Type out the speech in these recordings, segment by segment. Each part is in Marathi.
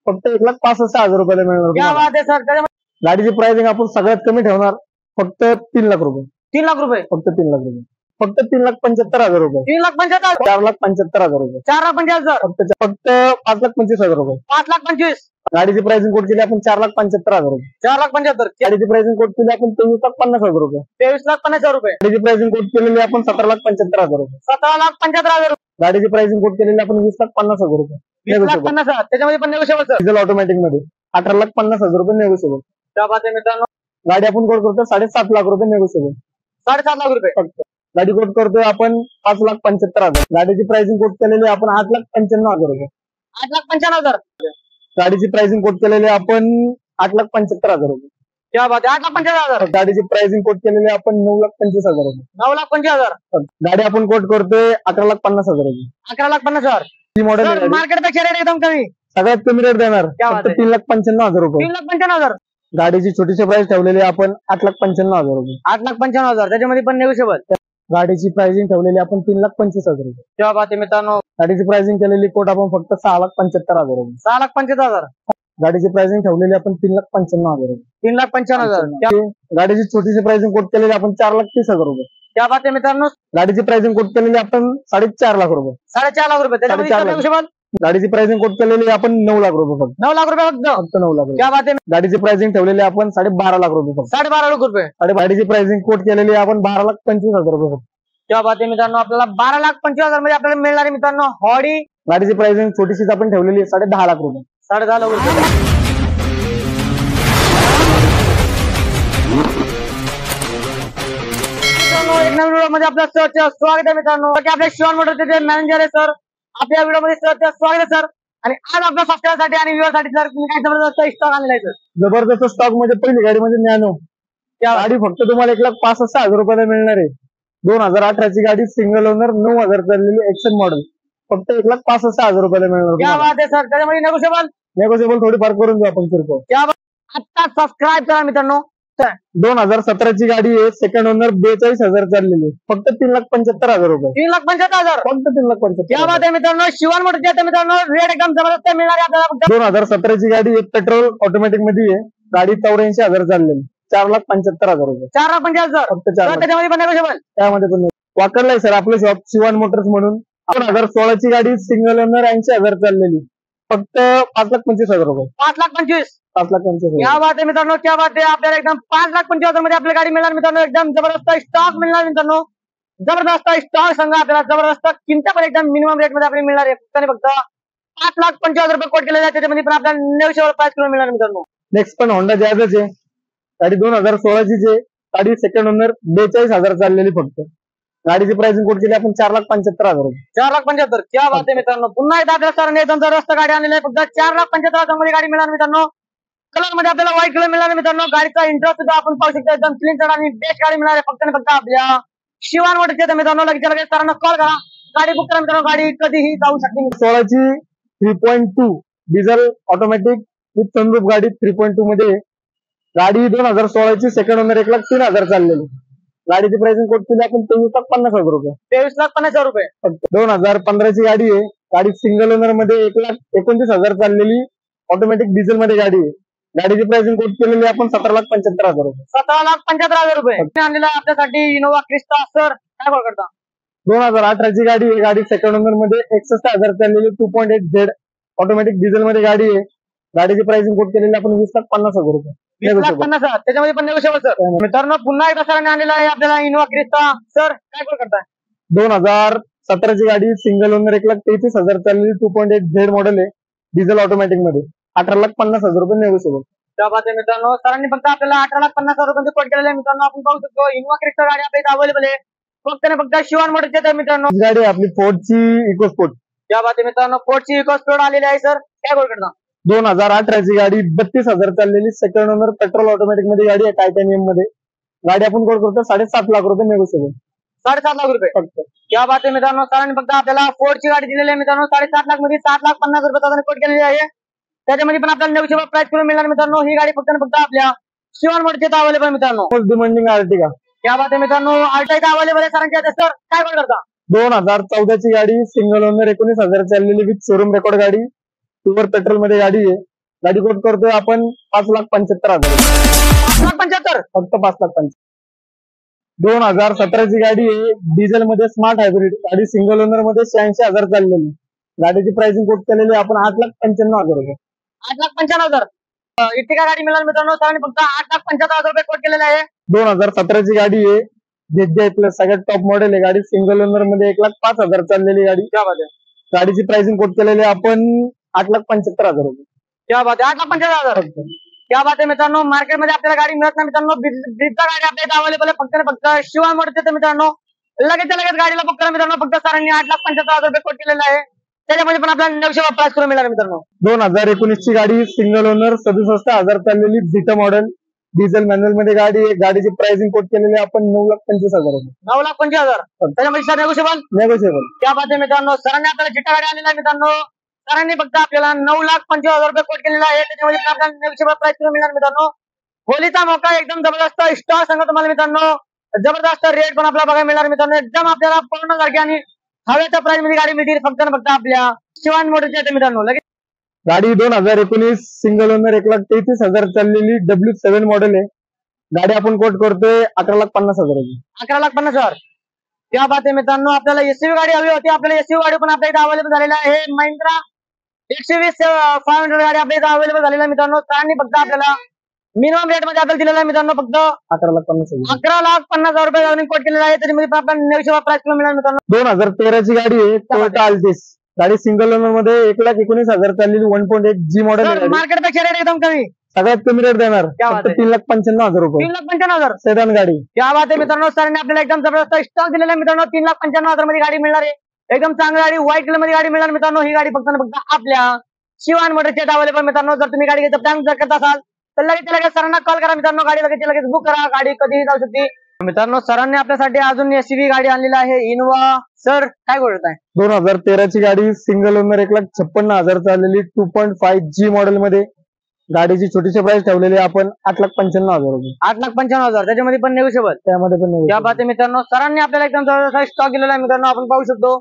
फक्त 1,65,000 रुपयाला मिळणार क्या तुम्हाला. बात आहे सर. त्याच्यामध्ये गाडीची प्राइसिंग आपण सगळ्यात कमी ठेवणार, फक्त 3 लाख रुपये. 3 लाख रुपये, फक्त 3 लाख रुपये, फक्त 3,75,000 रुपये, 3,75,000, 4,75,000 रुपये, 4,75,000, फक्त 5,25,000 रुपये. 5,25,000, गाडीची प्राइसिंग कोट केली आपण 4,75,000 रुपये. 4,75,000, गाडीची प्राइसिंग कोट केली आपण 23,50,000 रुपये. 23,50,000 रुपये, गाडीची प्राइसिंग कोट केलेली आपण 17,75,000 रुपये. 17,75,000 रुपये, गाडीची प्राइसिंग कोट केलेली आपण 20,50,000 रुपये. 20,50,000. त्याच्यामध्ये पण नेगोशिएबल सर. डिझेल ऑटोमॅटिक मध्ये 18,50,000 रुपये नेगोशिएबल. क्या बात आहे मित्रांनो. गाडी आपण कोट करतो 7.5 लाख रुपये नेगोशिएबल. 7.5 लाख रुपये, फक्त गाडी कोट करतोय आपण 5,75,000. गाडीची प्राइसिंग कोट केलेली आपण 8,95,000 रुपये. 8,95,000. गाडीची प्राइसिंग कोट केलेली आपण 8,75,000 रुपये. क्या बात आहे. 8,75,000, गाडीची प्राइसिंग कोट केलेली आपण 9,25,000 रुपये. 9,25,000, गाडी आपण कोट करतोय 11,50,000 रुपये. 11,50,000. ही मॉडेल सर मार्केट पेक्षा रेट एकदम कमी. सगळ्यात कमी रेट देणार, क्या बात फक्त आहे. 3,95,000 रुपये. 3,95,000, गाडीची छोटीशी प्राइस ठेवलेली आपण 8,95,000 रुपये. 8,95,000. त्याच्यामध्ये पण नेगोशिएबल. गाडीची प्राइसिंग ठेवलेली आपण 3,25,000 रुपये. क्या बात आहे मित्रांनो. गाडीची प्राइसिंग केलेली कोट आपण फक्त 6,75,000 रुपये. 6,75,000, गाडीची प्राइसिंग ठेवलेली आपण 3,95,000 रुपये. 3,95,000. गाडीची छोटीशी प्राइसिंग कोट केलेली आपण 4,30,000 रुपये. क्या बात आहे मित्रांनो. गाडीची प्राइसिंग कोट केलेली आपण 4.5 लाख रुपये. 4.5 लाख रुपये. त्याच्यामध्ये 4.5 लाख. नेगोशिएबल. गाडीची प्राइसिंग कोट केलेली आपण 9 लाख रुपये फक्त. 9 लाख रुपये फक्त. फक्त 9 लाख रुपये. क्या बात आहे. गाडीची प्राइसिंग ठेवलेली आपण 12.5 लाख रुपये फक्त. 12.5 लाख रुपये. गाडीची प्राइसिंग कोट केलेली आपण 12,25,000 रुपये फक्त. क्या बात आहे मित्रांनो. आपल्याला 12,25,000 मध्ये आपल्याला मिळणार आहे मित्रांनो हॉडी. गाडीची प्राइसिंग छोटीशीच आपण ठेवलेली आहे 10.5 लाख रुपये. 10.5 लाख रुपये. एक नवीन व्हिडिओ मध्ये आपलं सरचं स्वागत आहे मित्रांनो. आपल्या शिवान मोटरचे जे मॅनेजर आहे सर, आपल्या व्हिडिओ मध्ये सरचं स्वागत आहे सर. आणि आज आपल्या सबस्क्रायबरसाठी आणि व्ह्यूअरसाठी सर तुम्ही काय जबरदस्त स्टॉक आणलेला आहे सर. जबरदस्त स्टॉक मध्ये पहिली गाडी म्हणजे नॅनो. त्या गाडी फक्त तुम्हाला 1,65,000 रुपयाला मिळणार आहे. 2018 ची गाडी सिंगल ओनर 9,000 चाललेली एक्शन मॉडेल फक्त 1,65,000 रुपयाला मिळणार. क्या बात आहे सर. त्याच्यामध्ये नेगोशिएबल थोडीफार करून देऊ आपण किरकोळ. आता सबस्क्राईब करा मित्रांनो. 2017 ची गाडी आहे सेकंड ओनर 42,000 चाललेली फक्त 3,75,000 रुपये. 3,75,000. फक्त 3,75,000. क्या बात आहे मित्रांनो. शिवान मोटरचे मित्रांनो रेट एकदम जबरदस्त मिळणार आहे आपल्याला. 2017 ची गाडी आहे पेट्रोल ऑटोमॅटिक मध्ये आहे. गाडी 84,000 चाललेली 4,75,000 रुपये. 4,75,000 फक्त 4 लाख. त्याच्यामध्ये पण नेगोशिएबल. त्यामध्ये पण वाकडला आहे सर आपलं शॉप शिवान मोटर्स म्हणून. 2016 ची गाडी सिंगल ओनर 80,000 चाललेली फक्त 5,25,000 रुपये. 5,25,000. 5,25,000. क्या बात आहे मित्रांनो. क्या बात आहे. आपल्याला एकदम 5,25,000 मध्ये आपली गाडी मिळणार मित्रांनो. एकदम जबरदस्त स्टॉक मिळणार मित्रांनो. जबरदस्त स्टॉक सांगा आपल्याला. जबरदस्त किंमत पण एकदम मिनिमम रेट मध्ये आपल्याला मिळणार आहे. फक्त 5,25,000 रुपये कोट केले जाते. त्याच्यामध्ये पण आपल्याला नेगोशिएबल प्राइस किलो मिळणार मित्रांनो. नेक्स्ट पण होंडा जॅझच आहे. गाडी 2016 ची आहे. गाडी सेकंड ओनर 42,000 चाललेली फक्त. गाडीची प्राइसिंग कोट केली आपण 4,75,000 रुपये. 4,75,000. क्या बात आहे मित्रांनो. पुन्हा एकदा आपल्या सरांनी एकदम जबरदस्त गाडी आणलेली आहे. फक्त 4,75,000 मध्ये गाडी मिळणार मित्रांनो. कलर मध्ये आपल्याला व्हाईट कलर मिळणार मित्रांनो. गाडीचा इंटरेस्ट सुद्धा आपण पाहू शकतो. एकदम क्लीन कलर आणि बेस्ट गाडी मिळणार आहे फक्त आणि फक्त आपल्या शिवान मोटरचे मित्रांनो. लगेच सरांना कॉल करा. गाडी बुक करा मित्रांनो. गाडी कधीही जाऊ शकते. 16 ची 3.2 डिझेल ऑटोमॅटिक विथ सनरूफ गाडी 3.2 मध्ये आहे. गाडी 2016 ची सेकंड ओनर 1,03,000 चाललेली. गाडीची प्राइसिंग कोट केली आपण 23,50,000 रुपये. 23,50,000 रुपये. 2015 ची गाडी आहे. गाडी सिंगल ओनर मध्ये 1,29,000 चाललेली ऑटोमॅटिक डिझेल मध्ये गाडी आहे. गाडीची प्राइसिंग कोट केलेली आपण 17,75,000 रुपये. 17,75,000 रुपये. आणलेला आपल्यासाठी इनोवा क्रिस्टा. सर काय कॉल करता. 2018 ची गाडी आहे. गाडी सेकंड ओनर मध्ये 61,000 चाललेली 2.8 Z ऑटोमॅटिक डिझेल मध्ये गाडी आहे. गाडीची प्राइसिंग कोट केलेली आपण 20,50,000 रुपये. 20,50,000. त्याच्यामध्ये पण नेगोशिएबल सर. मित्रांनो पुन्हा एकदा सरांनी आणलेला आहे आपल्याला इनोवा क्रिस्टा. सर काय कॉल करताय. 2017 ची गाडी सिंगल ओनर 1,33,000 चाललेली 2.8 Z मॉडेल आहे. डिझेल ऑटोमॅटिक मध्ये 18,50,000 रुपये नेगोशिएबल. त्या बात आहे मित्रांनो. सरांनी फक्त आपल्याला 18,50,000 रुपयांचे कोट केलेले आहे मित्रांनो. आपण पाहू शकतो इनोवा क्रिस्टा गाडी आपल्या इथे अवेलेबल आहे. फक्त आणि फक्त शिवान मोटरचे आहे मित्रांनो. ही गाडी आपली फोर्डची इकोस्पोर्ट. त्या बात आहे मित्रांनो. फोर्डची इकोस्पोर्ट आलेली आहे. सर काय कॉल करता. 2018 ची गाडी 32,000 चाललेली सेकंड ओनर पेट्रोल ऑटोमॅटिक मध्ये गाडी आहे. टायटॅनियम मध्ये गाडी आपण कोट करतो 7.5 लाख रुपये नेगोशिएबल. 7.5 लाख रुपये फक्त. क्या बात आहे मित्रांनो. सरांनी फक्त आपल्याला फोर्डची गाडी दिलेली आहे मित्रांनो. 7.5 लाख मध्ये 7,50,000 रुपये कोट केलेली आहे. त्याच्यामध्ये पण आपल्याला नेगोशिएबल प्राइस किलो मिळणार मित्रांनो. ही गाडी फक्त आणि फक्त आपल्या शिवान मोटरचे अवेलेबल मित्रांनो. Most demanding Ertiga. क्या बात आहे मित्रांनो. आर्टिगा अवेलेबल आहे सरांच्या. सर काय कॉल करता. 2014 ची गाडी सिंगल ओनर 19,000 चाललेली विथ शोरूम रेकॉर्ड गाडी. प्युअर पेट्रोल मध्ये गाडी आहे. गाडी कोट करतोय आपण 5,75,000 5,75,000 फक्त 5,75,000. 2017ची गाडी आहे, डिझेल मध्ये स्मार्ट हायब्रिड गाडी, सिंगल ओनर मध्ये 86,000 चाललेली. गाडीची प्राइसिंग कोट केलेली आपण 8,95,000 रुपये. 8,95,000 इटिका गाडी मिळाली मित्रांनो. सरांनी फक्त 8,75,000 रुपये कोट केलेले आहे. 2017ची गाडी आहे, ZDI प्लस सगळ्यात टॉप मॉडेल आहे गाडी, सिंगल ओनर मध्ये 1,05,000 चाललेली गाडी. क्या बात है, गाडीची प्राइसिंग कोट केलेली आपण 8,75,000 रुपये. क्या बात आहे, 8,75,000. क्या बात आहे मित्रांनो. मार्केटमध्ये आपल्याला गाडी मिळत नाही मित्रांनो. ब्रिजचा गाडी आपल्या इथे अवेलेबल आहे फक्त आणि फक्त शिवाय मोडते मित्रांनो. लगेच गाडीला बुक करा मित्रांनो. फक्त सरांनी 8,75,000 रुपये कोट केलेला आहे. त्याच्यामध्ये पण आपल्याला 900 प्राइस करून मिळणार मित्रांनो. 2019ची गाडी, सिंगल ओनर 67,000 चाललेली, झिटा मॉडेल, डिझेल मॅन्युअल मध्ये गाडी आहे. गाडीची प्राइसिंग कोट केलेली आपण 9,25,000 रुपये. 9,25,000 त्याच्यामध्ये सर नेगोशिएबल. नेगोशिएबल. क्या बात आहे मित्रांनो. सरांनी आपल्याला जिटा गाडी आणलेला आहे मित्रांनो. सरांनी फक्त आपल्याला 9,25,000 रुपये कोट केलेला आहे. त्याच्यामध्ये पण आपल्याला नेगोशिएबल प्राइस करून मिळणार मित्रांनो. होलीचा मौका एकदम जबरदस्त स्टॉक सांगा तुम्हाला मित्रांनो. जबरदस्त रेट पण आपल्याला बघायला मिळणार मित्रांनो. एकदम आपल्याला पूर्ण सारखी आणि हव्याच्या प्राइस मध्ये गाडी मिळतील फक्त आणि फक्त आपल्या शिवान मोटरच्या इथे मित्रांनो. लगेच गाडी 2019 सिंगल ओनर 1,33,000 चाललेली, W7 मॉडेल आहे. गाडी आपण कोट करतोय 11,50,000 रुपये. 11,50,000. त्या बात आहे मित्रांनो. आपल्याला एसयूव्ही गाडी हवी होती. आपल्याला एसयूव्ही गाडी पण आपल्या इथे अवेलेबल झालेली आहे. महिंद्रा 120 500 गाडी आपल्या इथे अवेलेबल झालेली आहे मित्रांनो. सरांनी फक्त आपल्याला मिनिमम रेट मध्ये आपल्याला दिलेला आहे मित्रांनो. फक्त 11,50,000. 11,50,000 रुपये जाऊन कोट केलेला आहे. त्याच्यामध्ये पण आपल्याला 900 प्राइस मिळणार मित्रांनो. 2013ची गाडी आहे, टोयोटा अल्टिस. गाडी सिंगल ओनर मध्ये 1,19,000 चाललेली, 1.8 G मॉडेल आहे. मार्केट पेक्षा रेट एकदम कमी. सगळ्यात कमी रेट देणार, क्या बात फक्त आहे. 3,95,000 रुपये. 3,95,000. सेडान गाडी. क्या बात आहे मित्रांनो. सरांनी आपल्याला एकदम जबरदस्त स्टॉक दिलेला आहे मित्रांनो. 3,95,000 मध्ये गाडी मिळणार आहे. एकदम चांगली गाडी, व्हाईट कलर मध्ये गाडी मिळणार मित्रांनो. ही गाडी फक्त आणि फक्त आपल्या शिवान मोटरच्या इथे अवेलेबल मित्रांनो. जर तुम्ही गाडी घ्यायचा प्लॅन जर करत असाल तर लगेच सरांना कॉल करा मित्रांनो. गाडी लगेच बुक करा. गाडी कधीही जाऊ शकते मित्रांनो. सरांनी आपल्यासाठी अजून एसयूव्ही गाडी आणलेली आहे, इनोवा. सर काय बोलत आहे. 2013ची गाडी, सिंगल ओनर 1,56,000 चाललेली, 2.5 G मॉडेल मध्ये. गाडीची छोटीशी प्राइस ठेवलेली आपण 8,95,000 रुपये. 8,95,000 त्याच्यामध्ये पण नेगोशिएबल. त्यामध्ये पण या बात आहे मित्रांनो. सरांनी आपल्याला एकदम जबरदस्त स्टॉक दिलेला आहे मित्रांनो. आपण पाहू शकतो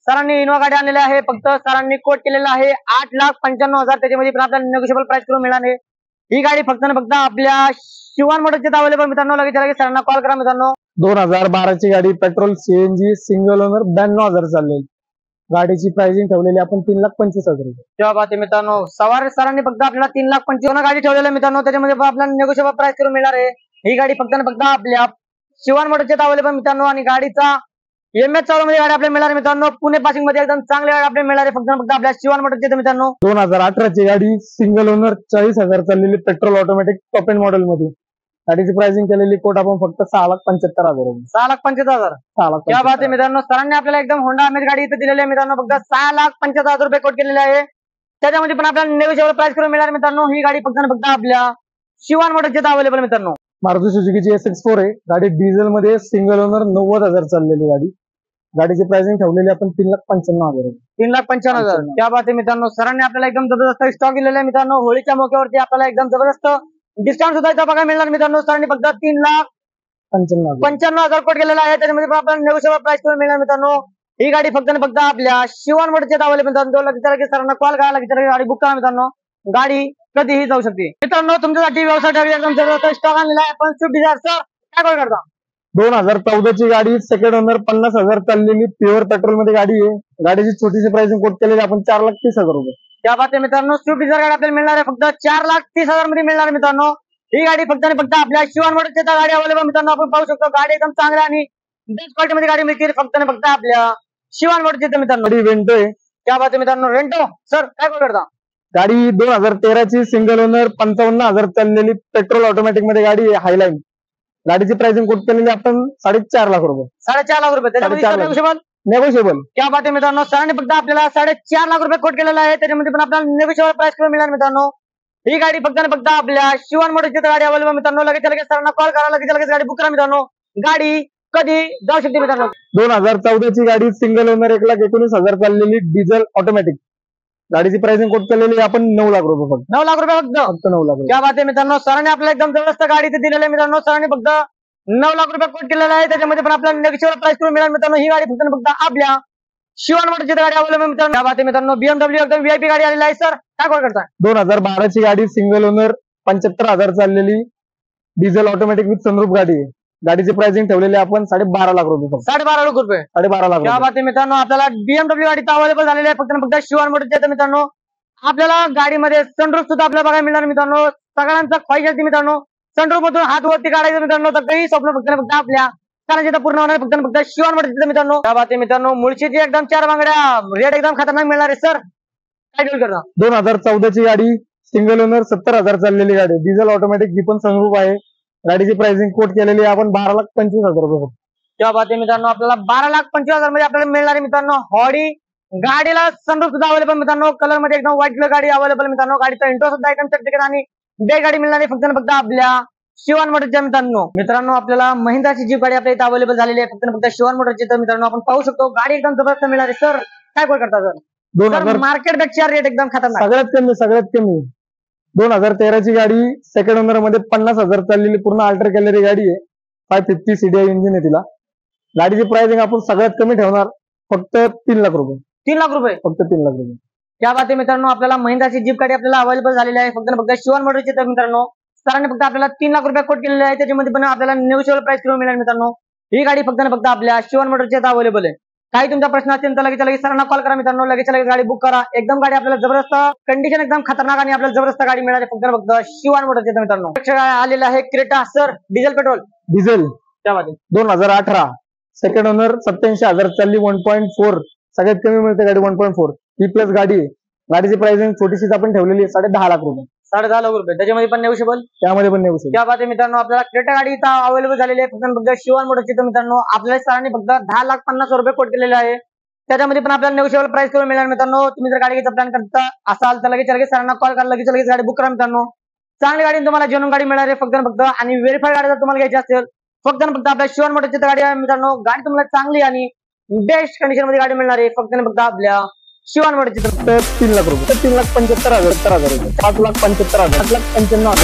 सरांनी इनोवा गाडी आणलेली आहे. फक्त सरांनी कोट केलेला आहे 8,95,000. त्याच्यामध्ये पण आपल्याला नेगोशिएबल प्राइस करून मिळणार आहे. ही गाडी फक्त आणि फक्त आपल्या शिवान मोटरच्या अवेलेबल मित्रांनो. लगेच सरांना कॉल करा मित्रांनो. 2012ची गाडी, पेट्रोल CNG, सिंगल ओनर 92,000 चाललेली. गाडीची प्राइसिंग ठेवलेली आपण 3,25,000 रुपये. तेव्हा बात आहे मित्रांनो. सरांनी फक्त आपल्याला 3,25,000 गाडी ठेवलेली आहे मित्रांनो. त्याच्यामध्ये पण आपल्याला नेगोशिएबल प्राइस करून मिळणार आहे. ही गाडी फक्त आणि फक्त आपल्या शिवान मोटरच्या अवेलेबल मित्रांनो. आणि गाडीचा MS मध्ये गाडी आपल्याला मिळणार मित्रांनो. पुणे पासिंग मध्ये एकदम चांगली गाडी आपल्याला मिळणार आहे फक्त आणि फक्त आपल्या शिवान मोटरच्या मित्रांनो. 2018ची गाडी, सिंगल ओनर 40,000 चाललेली, petrol automatic top end model मध्ये. गाडीची प्राइसिंग केलेली कोट आपण फक्त 6,75,000 रुपये. 6,75,000. त्या बात आहे मित्रांनो. सरांनी आपल्याला एकदम होंडा अमेज गाडी इथे दिलेली आहे मित्रांनो. फक्त 6,75,000 रुपये कोट केलेले आहे. त्याच्यामध्ये पण आपल्याला नेगोशिएबल प्राइस करून मिळणार मित्रांनो. ही गाडी फक्त आणि फक्त आपल्या शिवान मोटरच्या अवेलेबल मित्रांनो. मारुती सुझुकीची SX4 आहे. गाडी डिझेल मध्ये, सिंगल ओनर 90,000 चाललेली गाडी. गाडीची प्राइसिंग ठेवलेली आपण 3,95,000 रुपये. 3,95,000. त्या बात आहे मित्रांनो. सरांनी आपल्याला एकदम जबरदस्त स्टॉक दिलेला आहे मित्रांनो. होळीच्या मौक्यावरती आपल्याला एकदम जबरदस्त डिस्काउंट सुद्धा इथं बघायला मिळणार मित्रांनो. सरांनी फक्त 3,95,000 कोट केलेला आहे. त्याच्यामध्ये पण आपल्याला नेगोशिएबल प्राइस करून मिळणार मित्रांनो. ही गाडी फक्त आणि फक्त आपल्या शिवान मोटरच्या अवेलेबल मित्रांनो. लगेच सरांना कॉल करा, लगेच गाडी बुक करा मित्रांनो. गाडी कधीही जाऊ शकते मित्रांनो. तुमच्यासाठी व्यवसाय एकदम जबरदस्त स्टॉक आणलेला आहे. आपण स्विफ्ट डिझायर सर काय कॉल करता. 2014ची गाडी, सेकंड ओनर 50,000 चाललेली, प्युअर पेट्रोल मध्ये गाडी आहे. गाडीची छोटीशी प्राइसिंग कोट केलेली आपण 4,30,000 रुपये. त्या बात आहे मित्रांनो. स्विफ्ट डिझायर गाडी आपल्याला मिळणार आहे फक्त 4,30,000 मध्ये मिळणार मित्रांनो. ही गाडी फक्त आणि फक्त आपल्या शिवान मोटरच्या गाडी अवेलेबल मित्रांनो. आपण पाहू शकतो गाडी एकदम चांगली आणि बेस्ट क्वालिटी मध्ये गाडी मिळते फक्त आणि फक्त आपल्या शिवान मोटरच्या मित्रांनो. गाडी वेंटो आहे. त्या बात आहे मित्रांनो. रेंटो सर काय कॉल करता. गाडी 2013ची, सिंगल ओनर 55,000 चाललेली, पेट्रोल ऑटोमॅटिक मध्ये गाडी आहे, हायलाईन. गाडीची प्राइसिंग कोट केलेली आपण 4.5 लाख रुपये. 4.5 लाख रुपये. त्याच्यामध्ये नेगोशिएबल. क्या बात आहे मित्रांनो. सरांनी फक्त आपल्याला 4.5 लाख रुपये कोट केलेला आहे. त्याच्यामध्ये पण आपल्याला नेगोशिएबल प्राइस करून मिळणार मित्रांनो. ही गाडी फक्त आणि फक्त आपल्या शिवान मोटरची गाडी अवेलेबल मित्रांनो. लगेच सरांना कॉल करा, लगेच गाडी बुक करा मित्रांनो. गाडी कधी जाऊ शकते मित्रांनो. 2014ची गाडी, सिंगल ओनर 1,19,000 चाललेली, डिझेल ऑटोमॅटिक. गाडीची प्राइसिंग कोट केलेली आपण 9 लाख रुपये फक्त. 9 लाख रुपये फक्त 9 लाख रुपये. क्या बात आहे मित्रांनो. सरांनी आपल्याला एकदम जबरदस्त गाडी इथे दिलेली आहे मित्रांनो. सरांनी फक्त 9 लाख रुपये कोट केलेला आहे. त्याच्यामध्ये पण आपल्याला नेगोशिएबल प्राइस करून मिळणार मित्रांनो. ही गाडी फक्त आपल्या शिवान मोटरची गाडी अवेलेबल मित्रांनो. क्या बात आहे मित्रांनो, BMW एकदम व्हीआयपी गाडी आलेली आहे सर. काय कॉल करताय? 2012 ची गाडी, सिंगल ओनर, 75,000 चाललेली, डिझेल ऑटोमॅटिक विथ सनरूफ गाडी आहे. गाडीची प्राइसिंग ठेवलेली आपण 12.5 लाख रुपये फक्त. 12.5 लाख रुपये. 12.5 लाख क्या रुपये. बात आहे मित्रांनो, आपल्याला BMW गाडी अवेलेबल झालेली आहे फक्त शिवान मोटरची. मित्रांनो आपल्याला गाडीमध्ये सनरूफ सुद्धा आपल्याला बघायला मिळणार मित्रांनो. सगळ्यांचा ख्वाहिश असते मित्रांनो सनरूफ मधून हात वरती काढायचं मित्रांनो. तर काही स्वप्न फक्त आपल्या सगळ्यांचे पूर्ण होणार फक्त शिवान मोटरची मित्रांनो. क्या बात आहे मित्रांनो, मुळशीची एकदम 4 बांगड्या, रेट एकदम खतरनाक मिळणार आहे सर. काय डील करता? 2014 ची गाडी, सिंगल ओनर, 70,000 चाललेली गाडी, डिझेल ऑटोमॅटिक, जी पण सनरूफ आहे. गाडीची प्राइसिंग कोट केलेली आहे आपण 12,25,000 रुपये फक्त. क्या बात आहे मित्रांनो, आपल्याला 12,25,000 मध्ये आपल्याला मिळणार आहे मित्रांनो हॉडी. गाडीला सनरूफ सुद्धा अवेलेबल मित्रांनो. कलर मध्ये एकदम व्हाईट कलर गाडी अवेलेबल मित्रांनो. गाडीचा इंट्रो सुद्धा एकदम चकचकीत आणि बे गाडी मिळणार आहे फक्त आपल्या शिवान मोटरच्या मित्रांनो. आपल्याला महिंद्राची जीप गाडी आपल्या इथे अवेलेबल झालेली आहे फक्त शिवान मोटरची. तर मित्रांनो आपण पाहू शकतो गाडी एकदम जबरदस्त मिळणार आहे सर. काय कॉल करता सर? 2000 मार्केट पेक्षा रेट एकदम खतरनाक. सगळ्यात कमी 2013 ची गाडी, सेकंड ओनर मध्ये, 50,000 चाललेली, पूर्ण अल्टर केलेली गाडी आहे. 550 CDI इंजिन आहे तिला. गाडीची प्राइसिंग आपण सगळ्यात कमी ठेवणार फक्त 3 लाख रुपये. 3 लाख रुपये. फक्त 3 लाख रुपये. क्या बात आहे मित्रांनो, आपल्याला महिंद्राची जीप गाडी आपल्याला अवेलेबल झालेली आहे फक्त शिवान मोटरची. तर मित्रांनो सरांनी फक्त आपल्याला 3 लाख रुपये कोट केलेले आहे. त्याच्यामध्ये पण आपल्याला नेगोशिएबल प्राइस करून मिळेल मित्रांनो. ही गाडी फक्त आपल्या शिवान मोटरची अवेलेबल आहे. काही तुमचा प्रश्न असेल तर लगेच सरांना कॉल करा मित्रांनो. लगेच गाडी बुक करा. एकदम गाडी आपल्याला जबरदस्त कंडिशन, एकदम खतरनाक आणि आपल्याला जबरदस्त गाडी मिळणार आहे फक्त शिवान मोटरची. मित्रांनो आलेला आहे Creta sir, diesel petrol. Diesel क्या बात आहे. 2018, सेकंड ओनर, 87,000 चालली, 1.4. सगळ्यात कमी मिळते गाडी 1.4. ही प्लस गाडी आहे. गाडीची प्राइसिंग छोटीशीच आपण ठेवलेली आहे 10.5 लाख रुपये. 10.5 लाख रुपये. त्याच्यामध्ये पण नेगोशिएबल. त्यामध्ये पण नेगोशिएबल. क्या बात आहे मित्रांनो, आपल्याला क्रेटा गाडी इथं अवेलेबल झालेली आहे फक्त शिवान मोटरची. तर मित्रांनो आपल्याला सरांनी फक्त 10,50,000 रुपये कोट केलेले आहे. त्याच्यामध्ये पण आपल्याला नेगोशिएबल प्राइस करून मिळणार मित्रांनो. तुम्ही जर गाडी घ्यायचा प्लॅन करता असाल तर लगेच सरांना कॉल करा. लगेच गाडी बुक करा मित्रांनो. चांगली गाडी तुम्हाला जेन्युइन गाडी मिळणार आहे फक्त आणि व्हेरीफाईड गाडी जर तुम्हाला घ्यायची असेल फक्त आपल्या शिवान मोटरची गाडी आहे मित्रांनो. गाडी तुम्हाला चांगली आणि बेस्ट कंडिशन मध्ये गाडी मिळणार आहे फक्त आपल्या शिवान मोटरची. 3 लाख रुपये. 3,75,000 रुपये. 5,75,000, 5,95,000.